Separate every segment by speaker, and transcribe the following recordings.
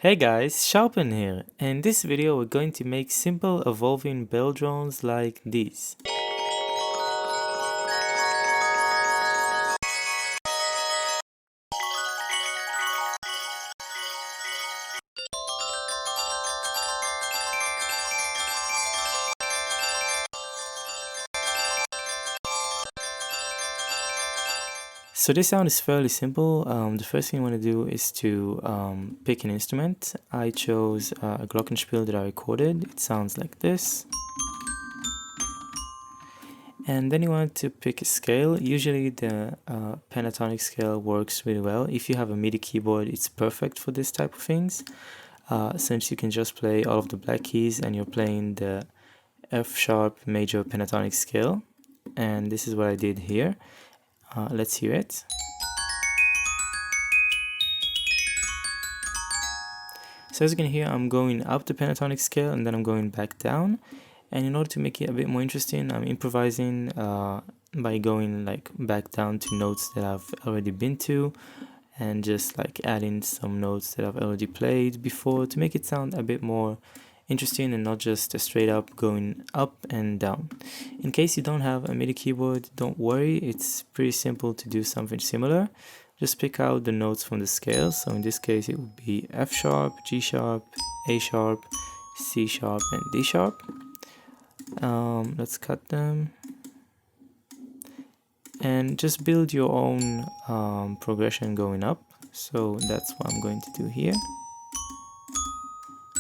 Speaker 1: Hey guys, Sharpend here. In this video we're going to make simple evolving bell drones like these. So this sound is fairly simple. The first thing you want to do is to pick an instrument. I chose a glockenspiel that I recorded. It sounds like this. And then you want to pick a scale. Usually the pentatonic scale works really well. If you have a MIDI keyboard, it's perfect for this type of things. Since you can just play all of the black keys and you're playing the F sharp major pentatonic scale. And this is what I did here. Let's hear it. So as you can hear, I'm going up the pentatonic scale and then I'm going back down. And in order to make it a bit more interesting, I'm improvising by going like back down to notes that I've already been to and just like adding some notes that I've already played before to make it sound a bit more interesting and not just straight up going up and down. In case you don't have a MIDI keyboard, don't worry, it's pretty simple to do something similar. Just pick out the notes from the scale. So in this case it would be F sharp, G sharp, A sharp, C sharp and D sharp. Let's cut them and just build your own progression going up. So that's what I'm going to do here.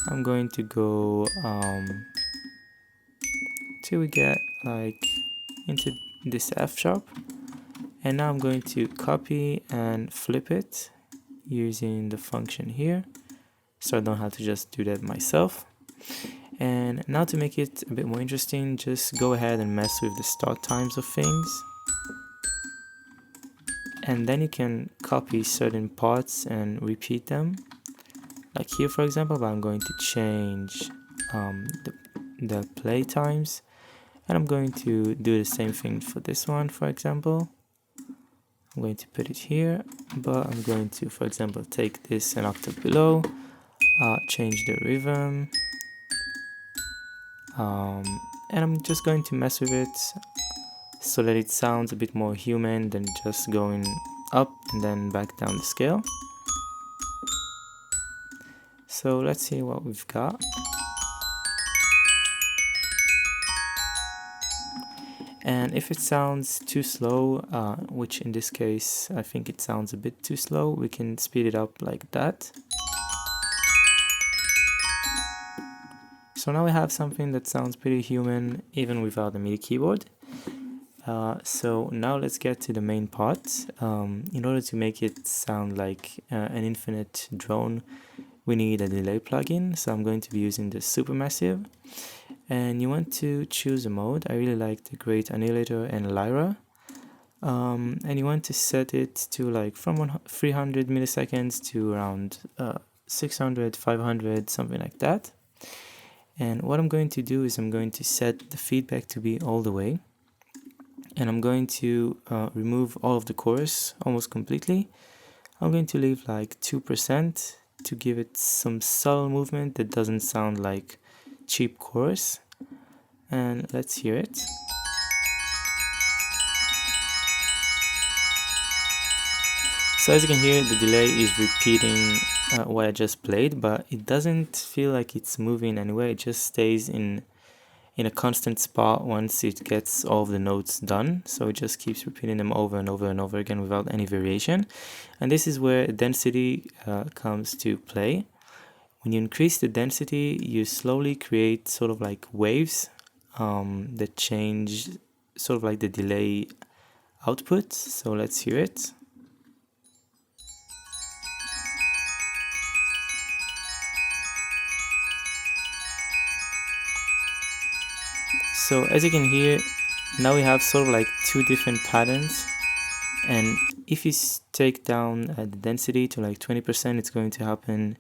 Speaker 1: I'm going to go till we get like into this F sharp, and now I'm going to copy and flip it using the function here so I don't have to just do that myself. And now to make it a bit more interesting, just go ahead and mess with the start times of things, and then you can copy certain parts and repeat them. Like here, for example, but I'm going to change the play times, and I'm going to do the same thing for this one. For example, I'm going to put it here, but I'm going to, for example, take this an octave below, change the rhythm, and I'm just going to mess with it so that it sounds a bit more human than just going up and then back down the scale. So let's see what we've got. And if it sounds too slow, which in this case I think it sounds a bit too slow, we can speed it up like that. So now we have something that sounds pretty human even without a MIDI keyboard. So now let's get to the main part. In order to make it sound like an infinite drone, we need a delay plugin. So I'm going to be using the Supermassive. And you want to choose a mode. I really like the Great Annihilator and Lyra. And you want to set it to like from 300 milliseconds to around 600, 500, something like that. And what I'm going to do is I'm going to set the feedback to be all the way. And I'm going to remove all of the chorus almost completely. I'm going to leave like 2% to give it some subtle movement that doesn't sound like cheap chorus. And let's hear it. So as you can hear, the delay is repeating what I just played, but it doesn't feel like it's moving anywhere. It just stays in a constant spot once it gets all of the notes done. So it just keeps repeating them over and over and over again without any variation. And this is where density comes to play. When you increase the density, you slowly create sort of like waves that change sort of like the delay output. So let's hear it. So as you can hear, now we have sort of like two different patterns, and if you take down the density to like 20%, it's going to happen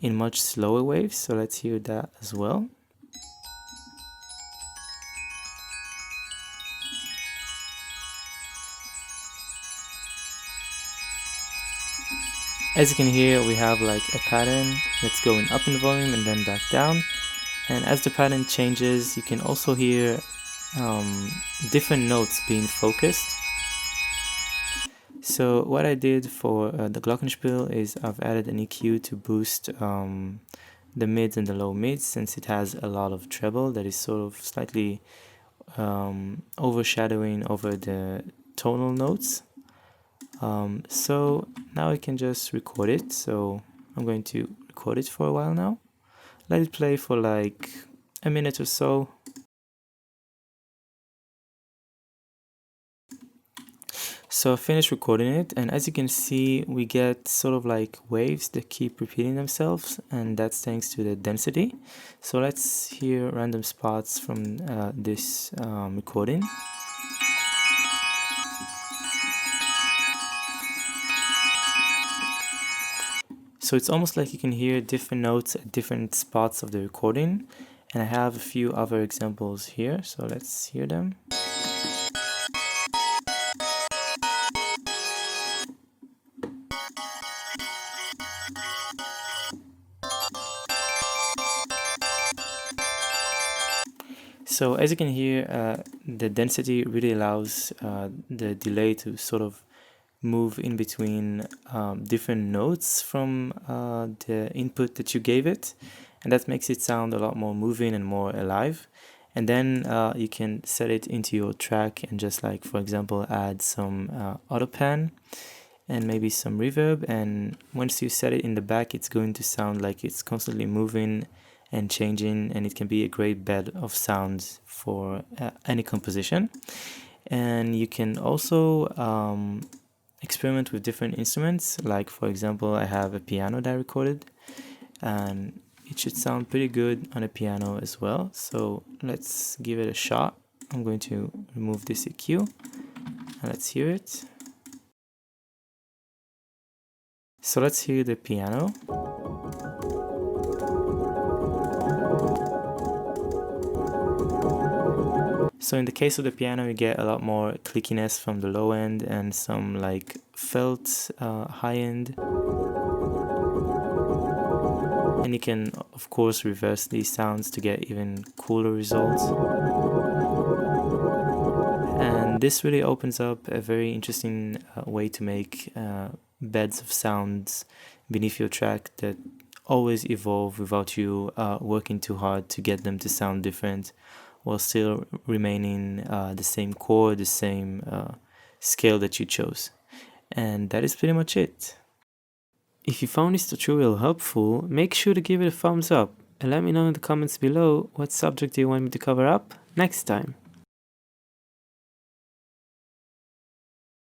Speaker 1: in much slower waves. So let's hear that as well. As you can hear, we have like a pattern that's going up in volume and then back down. And as the pattern changes, you can also hear different notes being focused. So what I did for the glockenspiel is I've added an EQ to boost the mids and the low mids, since it has a lot of treble that is sort of slightly overshadowing over the tonal notes. So now I can just record it. So I'm going to record it for a while now. Let it play for like a minute or so. So I finished recording it, and as you can see, we get sort of like waves that keep repeating themselves, and that's thanks to the density. So let's hear random spots from this recording. So it's almost like you can hear different notes at different spots of the recording, and I have a few other examples here, so let's hear them. So as you can hear, the density really allows the delay to sort of move in between different notes from the input that you gave it, and that makes it sound a lot more moving and more alive. And then you can set it into your track and just, like, for example, add some auto pan and maybe some reverb, and once you set it in the back, it's going to sound like it's constantly moving and changing, and it can be a great bed of sounds for any composition. And you can also experiment with different instruments, like for example I have a piano that I recorded, and it should sound pretty good on a piano as well. So let's give it a shot. I'm going to remove this EQ and let's hear it. So let's hear the piano. So in the case of the piano, you get a lot more clickiness from the low end and some like felt high end. And you can of course reverse these sounds to get even cooler results. And this really opens up a very interesting way to make beds of sounds beneath your track that always evolve without you working too hard to get them to sound different, while still remaining the same chord, the same scale that you chose. And that is pretty much it. If you found this tutorial helpful, make sure to give it a thumbs up and let me know in the comments below what subject you want me to cover up next time.